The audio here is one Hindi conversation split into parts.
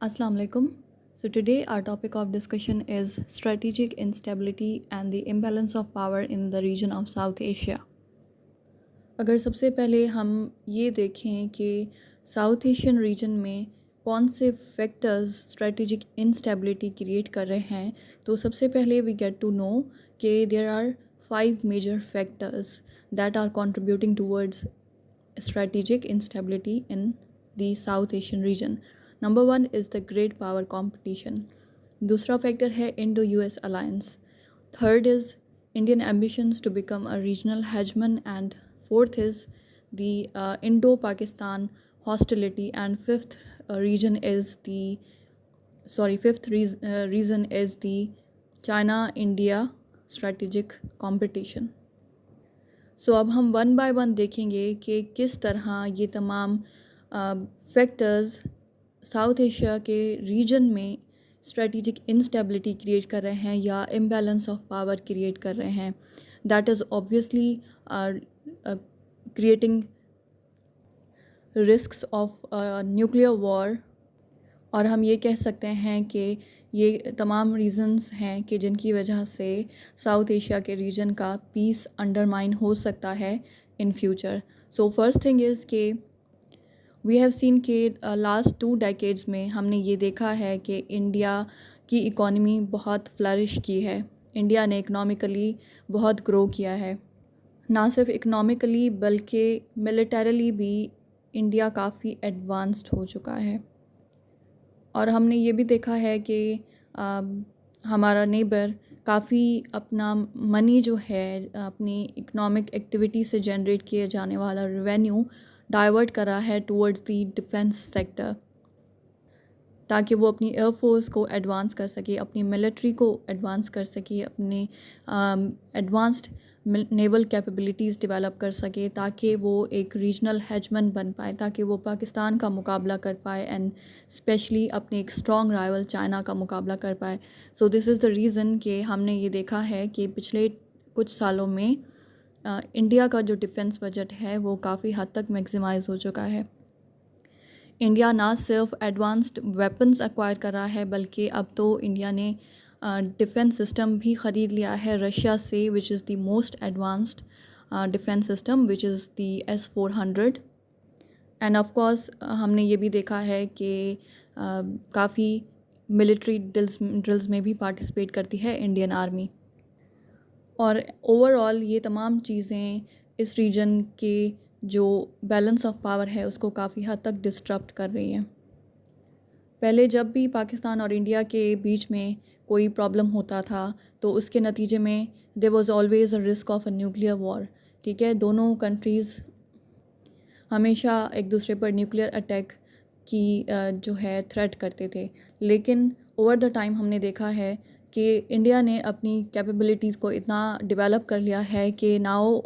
Assalamu alaikum. So today our topic of discussion is strategic instability and the imbalance of power in the region of South Asia. अगर सबसे पहले हम ये देखें कि साउथ एशियन रीजन में कौन से फैक्टर्स स्ट्रेटेजिक इंस्टेबिलिटी क्रिएट कर रहे हैं, तो सबसे पहले वी गेट टू नो कि there are 5 major factors that are contributing towards strategic instability in the South Asian region. Number 1 is the great power competition. दूसरा फैक्टर है Indo-US alliance. Third is Indian ambitions to become a regional hegemon, and fourth is the Indo-Pakistan hostility, and fifth reason is the China-India strategic competition. सो अब हम वन बाय वन देखेंगे कि किस तरह ये तमाम फैक्टर्स साउथ एशिया के रीजन में स्ट्रेटजिक इंस्टेबिलिटी क्रिएट कर रहे हैं या इम्बैलेंस ऑफ पावर क्रिएट कर रहे हैं. That is obviously creating risks of nuclear war, और हम ये कह सकते हैं कि ये तमाम रीज़न्स हैं कि जिनकी वजह से साउथ एशिया के रीजन का पीस अंडरमाइन हो सकता है in future. So first thing is कि वी हैव सीन के लास्ट 2 डेकेड्स में हमने ये देखा है कि इंडिया की इकॉनमी बहुत फ्लरिश की है. इंडिया ने इकनॉमिकली बहुत ग्रो किया है. ना सिर्फ इकनॉमिकली बल्कि मिलिटरली भी इंडिया काफ़ी एडवांस्ड हो चुका है. और हमने ये भी देखा है कि हमारा नेबर काफ़ी अपना मनी जो है अपनी इकोनॉमिक एक्टिविटी से जनरेट किए जाने वाला रेवेन्यू डाइवर्ट कर रहा है टुवर्ड्स द डिफेंस सेक्टर, ताकि वो अपनी एयरफोर्स को एडवांस कर सके, अपनी मिलिट्री को एडवांस कर सके, अपने एडवांस्ड नेवल कैपेबिलिटीज़ डेवलप कर सके, ताकि वो एक रीजनल हेजमन बन पाए, ताकि वो पाकिस्तान का मुकाबला कर पाए एंड स्पेशली अपने एक स्ट्रॉन्ग राइवल चाइना का मुकाबला कर पाए. So this is the reason कि हमने ये देखा है कि पिछले कुछ सालों में इंडिया का जो डिफेंस बजट है वो काफ़ी हद तक मैक्सिमाइज़ हो चुका है. इंडिया ना सिर्फ एडवांस्ड वेपन्स एक्वायर कर रहा है, बल्कि अब तो इंडिया ने डिफेंस सिस्टम भी ख़रीद लिया है रशिया से, विच is the most advanced defence system, which is the S-400. End of course हमने ये भी देखा है कि काफ़ी मिलिट्री ड्रिल्स में भी पार्टिसिपेट करती है इंडियन आर्मी. और ओवरऑल ये तमाम चीज़ें इस रीजन के जो बैलेंस ऑफ पावर है उसको काफ़ी हद तक डिस्टर्ब कर रही हैं. पहले जब भी पाकिस्तान और इंडिया के बीच में कोई प्रॉब्लम होता था तो उसके नतीजे में there was always a risk of a nuclear war. ठीक है, दोनों कंट्रीज़ हमेशा एक दूसरे पर न्यूक्लियर अटैक की जो है थ्रेट करते थे. लेकिन ओवर द टाइम हमने देखा है कि इंडिया ने अपनी कैपेबिलिटीज़ को इतना डेवलप कर लिया है कि now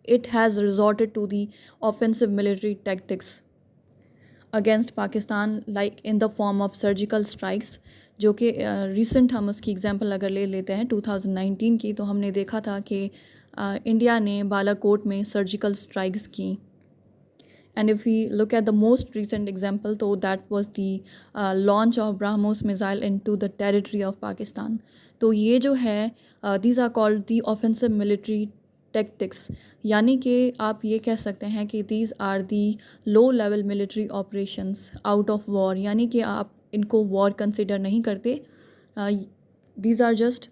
it has resorted to the offensive military tactics against Pakistan, like in the form of surgical strikes, जो कि recent हम उसकी एग्जांपल अगर ले लेते हैं 2019 की, तो हमने देखा था कि इंडिया ने बालाकोट में सर्जिकल स्ट्राइक्स की. And if we look at the most recent example, तो that was the launch of BrahMos missile into the territory of Pakistan. तो ये जो है these are called the offensive military tactics, यानी कि आप ये कह सकते हैं कि these are the low level military operations out of war, यानी कि आप इनको war consider नहीं करते. these are just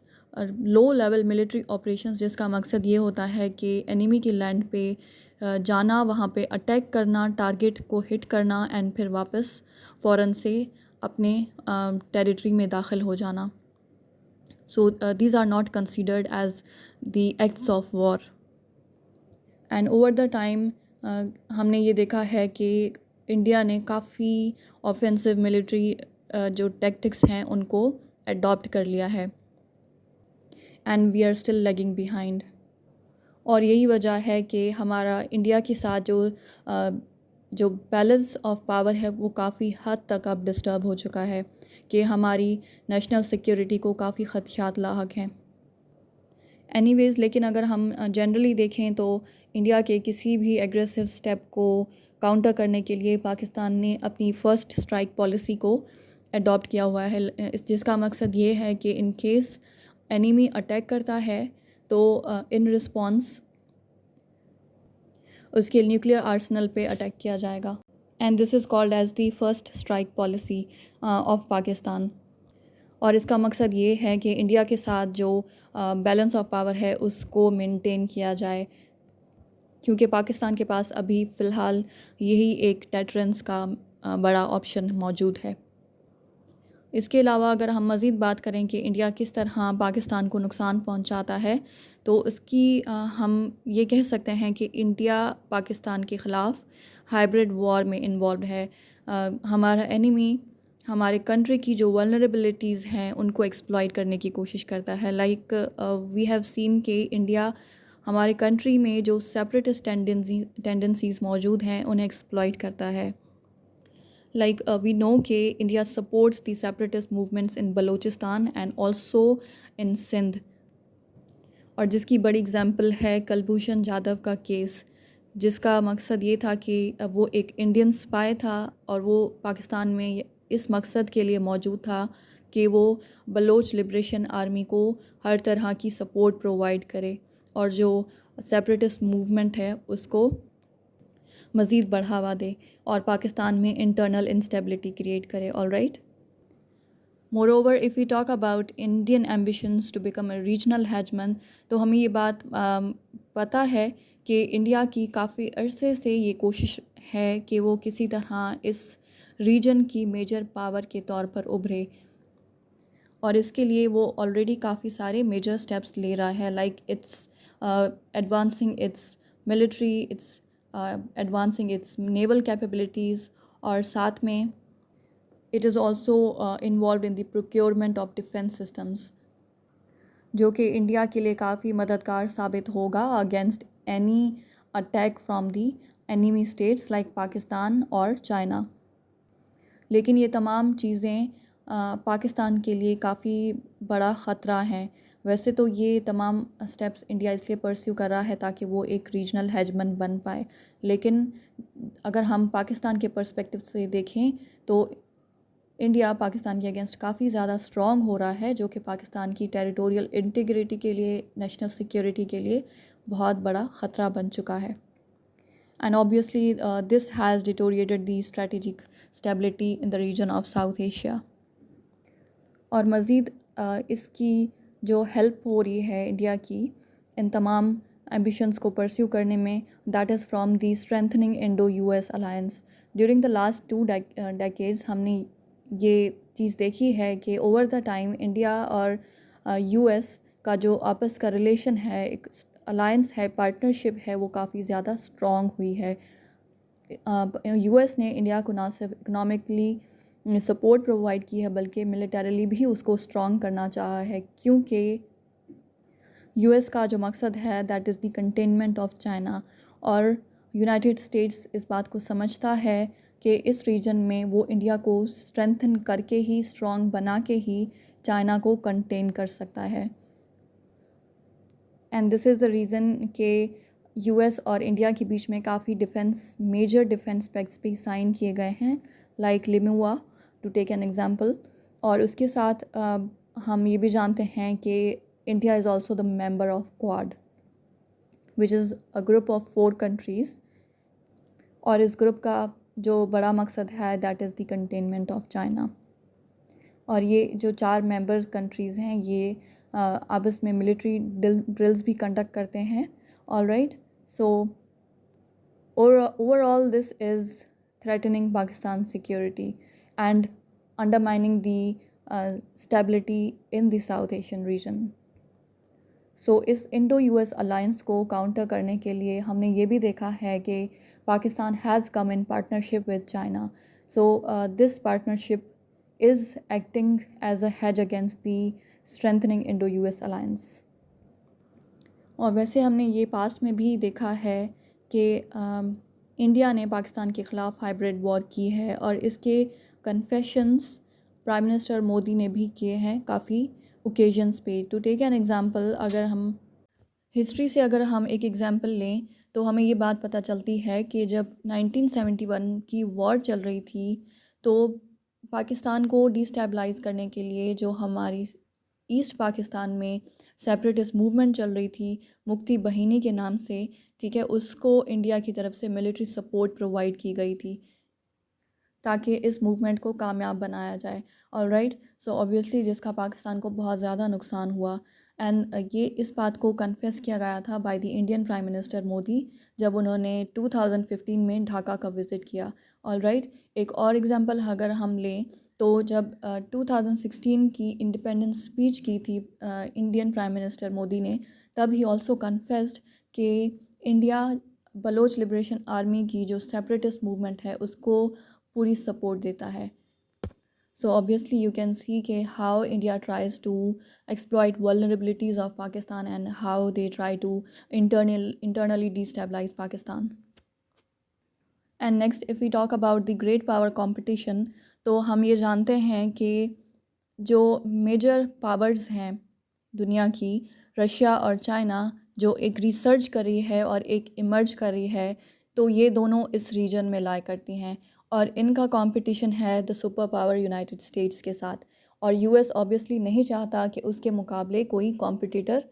low level military operations जिसका मकसद ये होता है कि एनिमी की लैंड पे जाना, वहाँ पे अटैक करना, टारगेट को हिट करना एंड फिर वापस फ़ौरन से अपने टेरिटरी में दाखिल हो जाना. So these are not considered as the acts of war. And over the time हमने ये देखा है कि इंडिया ने काफ़ी ऑफेंसिव मिलिट्री जो टैक्टिक्स हैं उनको अडॉप्ट कर लिया है, and we are still lagging behind. और यही वजह है कि हमारा इंडिया के साथ जो बैलेंस ऑफ पावर है वो काफ़ी हद तक अब डिस्टर्ब हो चुका है, कि हमारी नेशनल सिक्योरिटी को काफ़ी ख़दशात लाहक हैं. एनीवेज़, लेकिन अगर हम जनरली देखें तो इंडिया के किसी भी एग्रेसिव स्टेप को काउंटर करने के लिए पाकिस्तान ने अपनी फ़र्स्ट स्ट्राइक पॉलिसी को अडॉप्ट किया हुआ है, जिसका मकसद ये है कि इन केस एनिमी अटैक करता है तो इन रिस्पॉन्स उसके न्यूक्लियर आर्सनल पे अटैक किया जाएगा। And this is called as the first strike policy of Pakistan. और इसका मकसद ये है कि इंडिया के साथ जो बैलेंस ऑफ पावर है उसको मेंटेन किया जाए, क्योंकि पाकिस्तान के पास अभी फ़िलहाल यही एक डेटरेंस का बड़ा ऑप्शन मौजूद है। इसके अलावा अगर हम मज़ीद बात करें कि इंडिया किस तरह पाकिस्तान को नुकसान पहुंचाता है, तो इसकी हम ये कह सकते हैं कि इंडिया पाकिस्तान के ख़िलाफ़ हाइब्रिड वॉर में इन्वॉल्व है। हमारा एनिमी हमारे कंट्री की जो वल्नरेबिलिटीज़ हैं उनको एक्सप्लॉइट करने की कोशिश करता है। लाइक वी हैव सीन कि इंडिया हमारे कंट्री में जो सेपरेटिस्ट टेंडेंसीज़ मौजूद हैं उन्हें एक्सप्लॉइट करता है। Like we know कि India supports the separatist movements in Balochistan and also in Sindh, और जिसकी बड़ी एग्जांपल है कुलभूषण जाधव का केस, जिसका मकसद ये था कि वो एक इंडियन स्पाई था और वो पाकिस्तान में इस मकसद के लिए मौजूद था कि वो बलोच लिबरेशन आर्मी को हर तरह की सपोर्ट प्रोवाइड करे और जो सेपरेटिस्ट मूवमेंट है उसको मज़ीद बढ़ावा दे और पाकिस्तान में इंटरनल इंस्टेबिलिटी क्रिएट करे। All right, moreover if we talk about Indian ambitions to become a regional hegemon, तो हमें ये बात पता है कि इंडिया की काफ़ी अरसे से ये कोशिश है कि वो किसी तरह इस रीजन की मेजर पावर के तौर पर उभरे, और इसके लिए वो ऑलरेडी काफ़ी सारे मेजर स्टेप्स ले रहा है। Like it's advancing it's military, it's advancing it's naval capabilities, और साथ में it is also involve in the procurement of defence systems, जो कि इंडिया के लिए काफ़ी मददगार साबित होगा against any attack from the enemy states like Pakistan और चाइना। लेकिन ये तमाम चीज़ें पाकिस्तान के लिए काफ़ी बड़ा ख़तरा हैं। वैसे तो ये तमाम स्टेप्स इंडिया इसलिए परस्यू कर रहा है ताकि वो एक रीजनल हेजमन बन पाए, लेकिन अगर हम पाकिस्तान के पर्सपेक्टिव से देखें तो इंडिया पाकिस्तान के अगेंस्ट काफ़ी ज़्यादा स्ट्रॉन्ग हो रहा है, जो कि पाकिस्तान की टेरिटोरियल इंटीग्रिटी के लिए, नेशनल सिक्योरिटी के लिए बहुत बड़ा ख़तरा बन चुका है। And obviously this has deteriorated the strategic stability in the region of South Asia. और मज़ीद इसकी जो हेल्प हो रही है इंडिया की इन तमाम एम्बिशंस को परस्यू करने में, that is from the strengthening Indo US alliance. During the last 2 decades हमने ये चीज़ देखी है कि ओवर द टाइम इंडिया और यूएस का जो आपस का रिलेशन है, एक अलायंस है, पार्टनरशिप है, वो काफ़ी ज़्यादा स्ट्रॉन्ग हुई है। यूएस ने इंडिया को ना सिर्फ इकोनॉमिकली सपोर्ट प्रोवाइड की है बल्कि मिलिटरीली भी उसको स्ट्रॉन्ग करना चाहा है, क्योंकि यूएस का जो मकसद है that is the containment of China, और यूनाइटेड स्टेट्स इस बात को समझता है कि इस रीजन में वो इंडिया को स्ट्रेंथन करके ही, स्ट्रॉन्ग बना के ही चाइना को कंटेन कर सकता है। And this is the reason कि यूएस और इंडिया के बीच में काफ़ी मेजर डिफेंस पैक्ट्स भी साइन किए गए हैं, like LEMOA to take an example. और उसके साथ हम ये भी जानते हैं कि India is also the member of Quad, which is a group of 4 countries, और इस ग्रुप का जो बड़ा मकसद है that is the containment of China. और ये जो 4 मेंबर कंट्रीज़ हैं ये आपस में मिलिट्री ड्रिल्स भी कंडक्ट करते हैं। All right, so overall this is threatening Pakistan's security and undermining the stability in the South Asian region. So इस इंडो यूएस अलायंस को काउंटर करने के लिए हमने ये भी देखा है कि Pakistan has come in partnership with China. So this partnership is acting as a hedge against the strengthening Indo-US alliance. और वैसे हमने ये पास्ट में भी देखा है कि इंडिया ने पाकिस्तान के ख़िलाफ़ हाइब्रिड वॉर की है, और इसके कन्फेशंस प्राइम मिनिस्टर मोदी ने भी किए हैं काफ़ी ओकेजन्स पे। टू टेक एन एग्ज़ाम्पल, अगर हम हिस्ट्री से अगर हम एक एग्ज़ाम्पल लें तो हमें ये बात पता चलती है कि जब 1971 की वॉर चल रही थी तो पाकिस्तान को डिस्टेबलाइज़ करने के लिए जो हमारी ईस्ट पाकिस्तान में सेपरेटिस्ट मूवमेंट चल रही थी मुक्ति बहिनी के नाम से, ठीक है, उसको इंडिया की तरफ से मिलिट्री सपोर्ट प्रोवाइड की गई थी ताकि इस मूवमेंट को कामयाब बनाया जाए। ऑलराइट, सो ऑब्वियसली जिसका पाकिस्तान को बहुत ज़्यादा नुकसान हुआ, एंड ये इस बात को कन्फेस किया गया था by the Indian prime minister Modi जब उन्होंने 2015 में ढाका का विज़िट किया। ऑलराइट, एक और एग्जांपल अगर हम लें तो जब 2016 की इंडिपेंडेंस स्पीच की थी इंडियन प्राइम मिनिस्टर मोदी ने, तब ही ऑल्सो कन्फेस्ड कि इंडिया बलोच लिबरेशन आर्मी की जो सेपरेटिस्ट मूवमेंट है उसको पूरी सपोर्ट देता है। So obviously you can see कि how India tries to exploit vulnerabilities of Pakistan and how they try to internally destabilize Pakistan. And next if we talk about the great power competition, तो हम ये जानते हैं कि जो मेजर पावर्स हैं दुनिया की, रशिया और चाइना, जो एक रिसर्च कर रही है और एक इमर्ज कर रही है, तो ये दोनों इस रीजन में लाई करती हैं और इनका कंपटीशन है the super power United States के साथ। और यूएस ऑब्वियसली नहीं चाहता कि उसके मुकाबले कोई कॉम्पिटिटर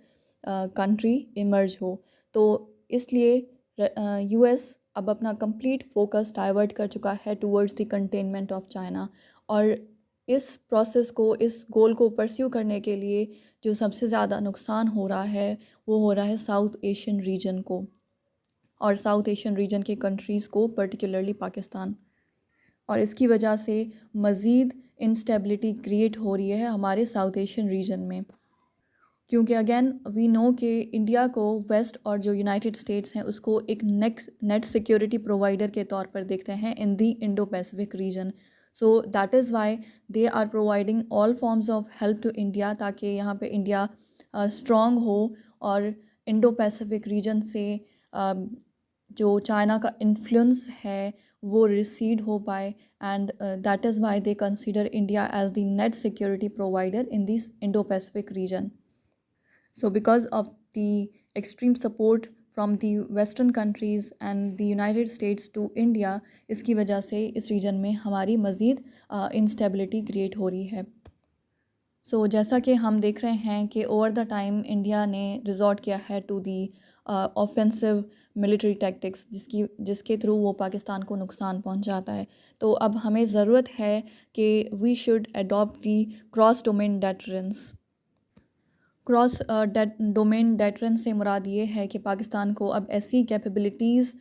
कंट्री इमर्ज हो, तो इसलिए यूएस अब अपना कंप्लीट फोकस डाइवर्ट कर चुका है towards the containment of China. और इस प्रोसेस को, इस गोल को परस्यू करने के लिए जो सबसे ज़्यादा नुकसान हो रहा है वो हो रहा है साउथ एशियन रीजन को, और साउथ एशियन रीजन के कंट्रीज़ को, पर्टिकुलरली पाकिस्तान। और इसकी वजह से मज़ीद इंस्टेबिलिटी क्रिएट हो रही है हमारे साउथ एशियन रीजन में, क्योंकि अगेन वी नो कि इंडिया को वेस्ट और जो यूनाइटेड स्टेट्स हैं उसको एक नेट सिक्योरिटी प्रोवाइडर के तौर पर देखते हैं in the Indo Pacific region. So that is why they are providing all forms of help to India, ताकि यहाँ पे इंडिया स्ट्रॉन्ग हो और इंडो पैसिफिक रीजन से जो चाइना का इन्फ्लुएंस है वो रिसीड हो पाए, and that is why they consider India as the net security provider in this Indo Pacific region. So because of the extreme support from the western countries and the United States to India, इसकी वजह से इस रीजन में हमारी मज़ीद इंस्टेबिलिटी क्रिएट हो रही है। सो जैसा कि हम देख रहे हैं कि ओवर द टाइम इंडिया ने रिजॉर्ट किया है to the offensive military tactics, जिसके थ्रू वो पाकिस्तान को नुकसान पहुंचाता है। तो अब हमें ज़रूरत है कि we should adopt the cross domain deterrence. Cross domain deterrence से मुराद ये है कि पाकिस्तान को अब ऐसी कैपेबिलिटीज़,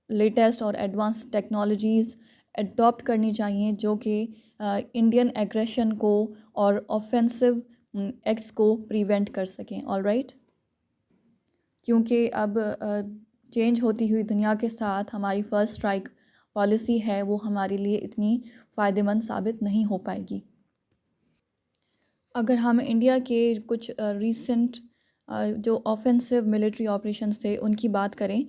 लेटेस्ट और एडवांस टेक्नोलॉजीज़ अडॉप्ट करनी चाहिए जो कि इंडियन एग्रेशन को और ऑफेंसिव एक्ट्स को प्रिवेंट कर सकें। ऑलराइट, क्योंकि अब चेंज होती हुई दुनिया के साथ हमारी फर्स्ट स्ट्राइक पॉलिसी है वो हमारे लिए इतनी फ़ायदेमंद साबित नहीं हो पाएगी। अगर हम इंडिया के कुछ रीसेंट जो ऑफेंसिव मिलिट्री ऑपरेशंस थे उनकी बात करें,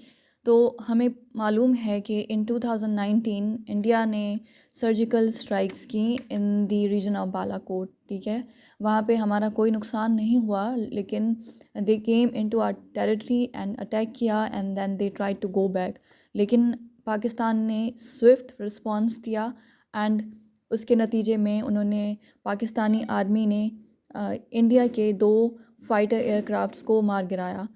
तो हमें मालूम है कि इन 2019 इंडिया ने सर्जिकल स्ट्राइक्स की इन दी रीजन ऑफ बालाकोट, ठीक है। वहाँ पे हमारा कोई नुकसान नहीं हुआ, लेकिन they came into our territory and attack किया and then they try to go back. लेकिन पाकिस्तान ने स्विफ्ट रिस्पॉन्स दिया एंड उसके नतीजे में उन्होंने, पाकिस्तानी आर्मी ने इंडिया के 2 फाइटर एयरक्राफ्ट्स को मार गिराया,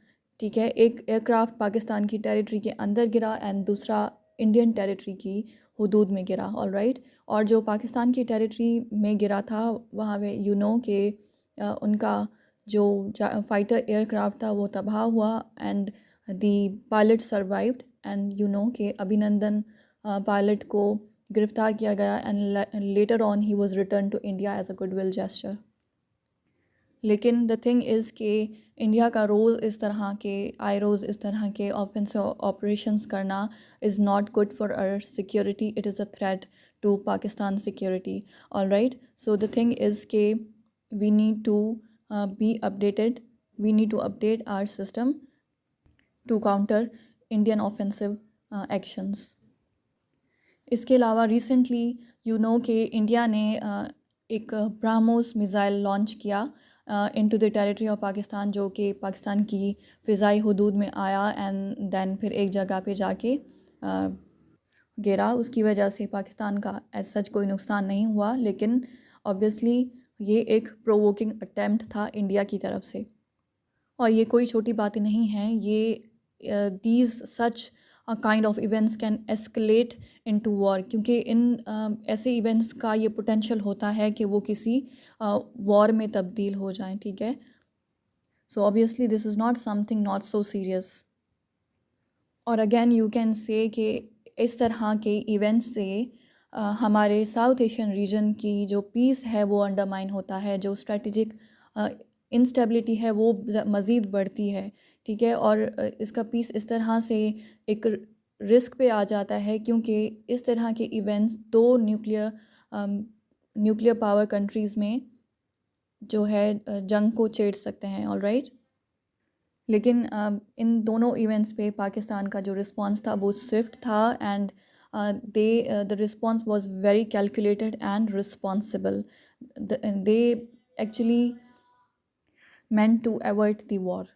ठीक है। एक एयरक्राफ्ट पाकिस्तान की टेरिटरी के अंदर गिरा एंड दूसरा इंडियन टेरिटरी की हुदूद में गिरा। ऑलराइट, और जो पाकिस्तान की टेरिटरी में गिरा था वहाँ पे यू नो कि उनका जो फाइटर एयरक्राफ्ट था वो तबाह हुआ and the pilot survived, and you know कि अभिनंदन पायलट को गिरफ़्तार किया गया and later on he was return to India as a goodwill gesture. लेकिन द थिंग इज़ कि इंडिया का रोल इस तरह के रोज़ इस तरह के ऑफेंसिव ऑपरेशंस करना is not good for our security, it is a threat to Pakistan security. Alright, so the thing is के we need to be updated, we need to update our system to counter Indian offensive actions. इसके अलावा रिसेंटली यू नो कि इंडिया ने एक ब्राह्मोस मिज़ाइल लॉन्च किया into the territory of Pakistan, जो कि पाकिस्तान की फ़िज़ाई हदूद में आया एंड देन फिर एक जगह पे जाके गिरा, उसकी वजह से पाकिस्तान का एज सच कोई नुकसान नहीं हुआ, लेकिन ऑब्वियसली ये एक प्रोवोकिंग अटेम्प्ट था इंडिया की तरफ से। और ये कोई छोटी बातें नहीं हैं, ये these such kind of events can escalate into war, क्योंकि इन ऐसे इवेंट्स का ये पोटेंशियल होता है कि वो किसी वॉर में तब्दील हो जाएं, ठीक है। So obviously this is not something not so serious. और अगेन यू कैन से कि इस तरह के इवेंट्स से हमारे साउथ एशियन रीजन की जो पीस है वो अंडरमाइन होता है, जो स्ट्रेटजिक इंस्टेबिलिटी है वो मज़ीद बढ़ती है, ठीक है। और इसका पीस इस तरह से एक रिस्क पे आ जाता है, क्योंकि इस तरह के इवेंट्स दो न्यूक्लियर पावर कंट्रीज़ में जो है जंग को छेड़ सकते हैं, ऑल राइट। लेकिन इन दोनों इवेंट्स पे पाकिस्तान का जो रिस्पांस था वो स्विफ्ट था, and the response was very calculated and responsible. They actually meant to avert the war.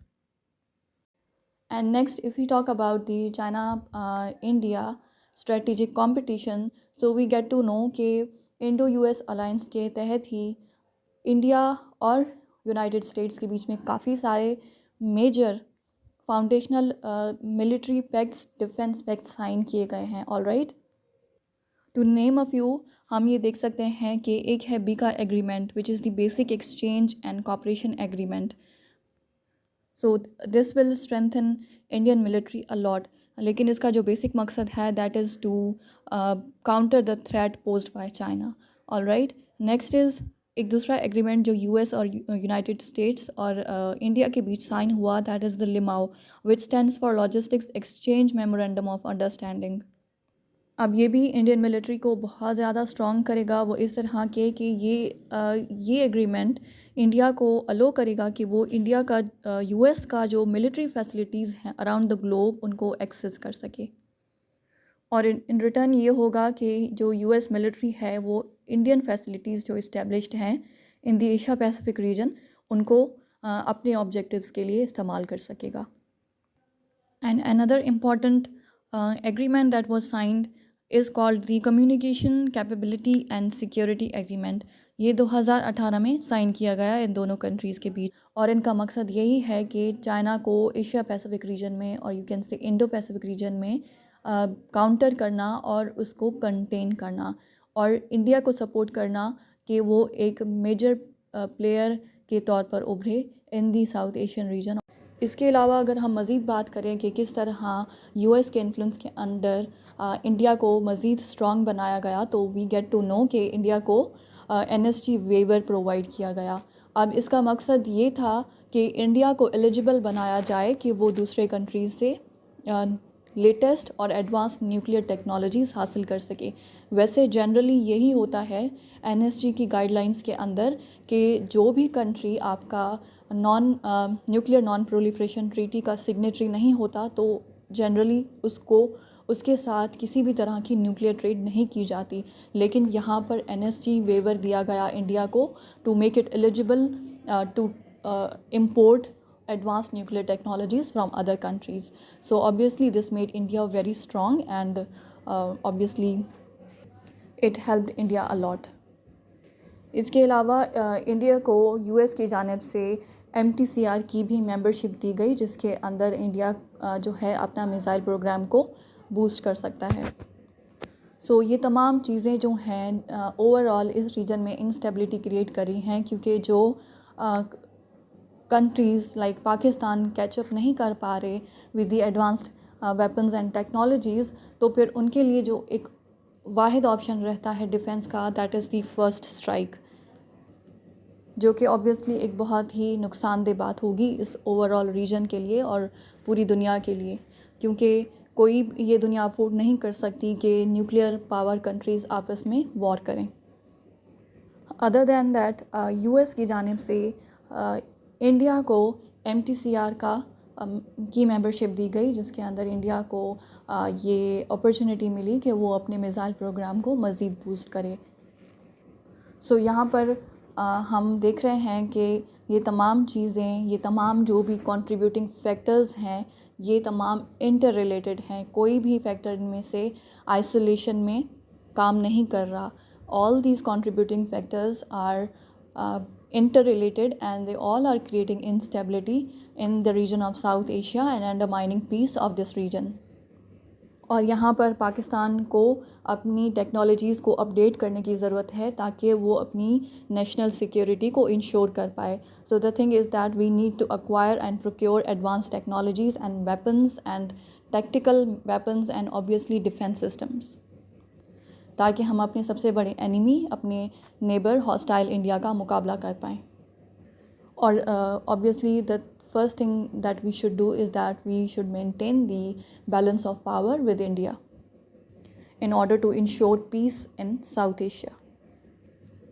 And next, if we talk about the China-India strategic competition, so we get to know कि इंडो-US अलायंस के तहत ही इंडिया और यूनाइटेड स्टेट्स के बीच में काफ़ी सारे major foundational military pacts, defence pacts sign किए गए हैं, all right. To name a few, हम ये देख सकते हैं कि एक है BECA agreement which is the basic exchange and cooperation agreement. So this will strengthen Indian military a lot, लेकिन इसका जो बेसिक मकसद है that is to counter the threat posed by China, all right. Next is एक दूसरा एग्रीमेंट जो यूएस और यूनाइटेड स्टेट्स और इंडिया के बीच साइन हुआ, that is the LEMOA which stands for logistics exchange memorandum of understanding. अब ये भी इंडियन मिलिट्री को बहुत ज़्यादा स्ट्रॉन्ग करेगा, वो इस तरह के कि ये एग्रीमेंट इंडिया को अलो करेगा कि वो इंडिया का यूएस का जो मिलिट्री फैसिलिटीज़ हैं अराउंड द ग्लोब उनको एक्सेस कर सके। और इन रिटर्न ये होगा कि जो यूएस मिलिट्री है वो इंडियन फैसिलिटीज़ जो इस्टेब्लिश्ड हैं in the Asia Pacific region उनको अपने ऑब्जेक्टिव्स के लिए इस्तेमाल कर सकेगा। And another important agreement that was signed is called the Communication Capability and Security Agreement। ये 2018 में साइन किया गया इन दोनों कंट्रीज़ के बीच, और इनका मकसद यही है कि चाइना को एशिया पैसिफिक रीजन में और you can say Indo Pacific reason में काउंटर करना और उसको कंटेन करना, और इंडिया को सपोर्ट करना कि वो एक मेजर प्लेयर के तौर पर उभरे इन दी साउथ एशियन रीजन। इसके अलावा अगर हम मज़ीद बात करें कि किस तरह यूएस के इन्फ्लुएंस के अंडर इंडिया को मज़ीद स्ट्रॉन्ग बनाया गया, तो वी गेट टू नो कि इंडिया को एनएसजी वेवर प्रोवाइड किया गया। अब इसका मकसद ये था कि इंडिया को एलिजिबल बनाया जाए कि वो दूसरे कंट्रीज़ से लेटेस्ट और एडवांस न्यूक्लियर टेक्नोलॉजीज़ हासिल कर सके। वैसे जनरली यही होता है एनएसजी की गाइडलाइंस के अंदर कि जो भी कंट्री आपका न्यूक्लियर नॉन प्रोलिफरेशन ट्रीटी का सिग्नेटरी नहीं होता, तो जनरली उसके साथ किसी भी तरह की न्यूक्लियर ट्रेड नहीं की जाती। लेकिन यहाँ पर एनएसजी वेवर दिया गया इंडिया को to make it eligible to import advanced nuclear technologies from other countries. So obviously this made India very strong, and obviously it helped India a lot. इसके अलावा इंडिया को यूएस की जानिब से MTCR की भी मेंबरशिप दी गई, जिसके अंदर इंडिया जो है अपना मिसाइल प्रोग्राम को बूस्ट कर सकता है। सो ये तमाम चीज़ें जो हैं ओवरऑल इस रीजन में इंस्टेबिलिटी क्रिएट करी हैं, क्योंकि जो कंट्रीज़ लाइक पाकिस्तान कैचअप नहीं कर पा रहे with the advanced weapons and technologies, तो फिर उनके लिए जो एक वाहिद ऑप्शन रहता है डिफेंस का, that is the first strike, जो कि ऑब्वियसली एक बहुत ही नुकसानदेह बात होगी इस ओवरऑल रीजन के लिए और पूरी दुनिया के लिए, क्योंकि कोई ये दुनिया अफोर्ड नहीं कर सकती कि न्यूक्लियर पावर कंट्रीज़ आपस में वॉर करें। अदर दैन दैट यूएस की जानिब से इंडिया को MTCR की मेंबरशिप दी गई, जिसके अंदर इंडिया को ये अपॉर्चुनिटी मिली कि वो अपने मिसाइल प्रोग्राम को मज़ीद बूस्ट करे। सो यहाँ पर हम देख रहे हैं कि ये तमाम चीज़ें, ये तमाम जो भी कंट्रीब्यूटिंग फैक्टर्स हैं, ये तमाम इंटर रिलेटेड हैं, कोई भी फैक्टर इनमें से आइसोलेशन में काम नहीं कर रहा. All these contributing factors are interrelated, and they all are creating instability in the region of South Asia and undermining peace of this region. और यहाँ पर पाकिस्तान को अपनी टेक्नोलॉजीज़ को अपडेट करने की ज़रूरत है ताकि वो अपनी नेशनल सिक्योरिटी को इंश्योर कर पाए. So the thing is that we need to acquire and procure advanced technologies and weapons and tactical weapons and obviously defense systems, ताकि हम अपने सबसे बड़े एनिमी, अपने नेबर हॉस्टाइल इंडिया का मुकाबला कर पाएँ. और obviously the first thing that we should do is that we should maintain the balance of power with India in order to ensure peace in South Asia.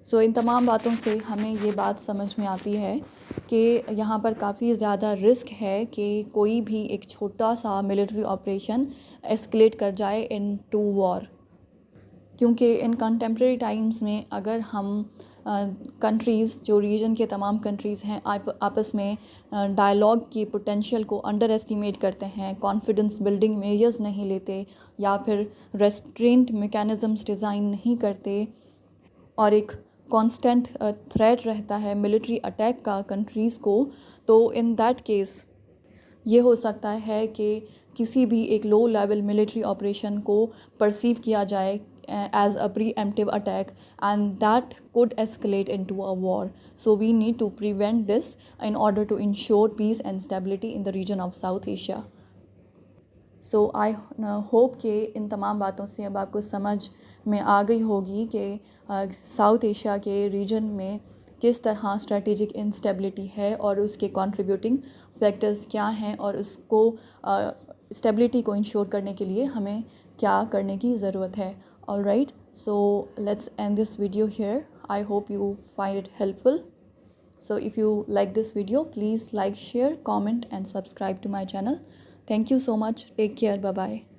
So इन तमाम बातों से हमें ये बात समझ में आती है कि यहाँ पर काफ़ी ज़्यादा रिस्क है कि कोई भी एक छोटा सा मिलिट्री ऑपरेशन एस्केलेट कर जाए इन टू वॉर, क्योंकि इन कंटेम्प्रेरी टाइम्स में अगर हम कंट्रीज़ जो रीजन के तमाम कंट्रीज़ हैं आपस में डायलॉग की पोटेंशियल को अंडर एस्टिमेट करते हैं, कॉन्फिडेंस बिल्डिंग मेजर्स नहीं लेते या फिर रेस्ट्रेंट मेकैनिज़म्स डिज़ाइन नहीं करते और एक कांस्टेंट थ्रेट रहता है मिलिट्री अटैक का कंट्रीज़ को, तो इन दैट केस ये हो सकता है कि किसी भी एक लो लेवल मिलिट्री ऑपरेशन को परसीव किया जाए as a preemptive attack, and that could escalate into a war. So we need to prevent this in order to ensure peace and stability in the region of South Asia. So I hope कि इन तमाम बातों से अब आपको समझ में आ गई होगी कि साउथ एशिया के रीजन में किस तरह स्ट्रेटेजिक इंस्टेबिलिटी है और उसके कंट्रीब्यूटिंग फैक्टर्स क्या हैं और उसको स्टेबिलिटी को इंश्योर करने के लिए हमें क्या करने की ज़रूरत है. All right, so let's end this video here. I hope you find it helpful. So if you like this video, please like, share, comment and subscribe to my channel. Thank you so much. Take care. Bye bye.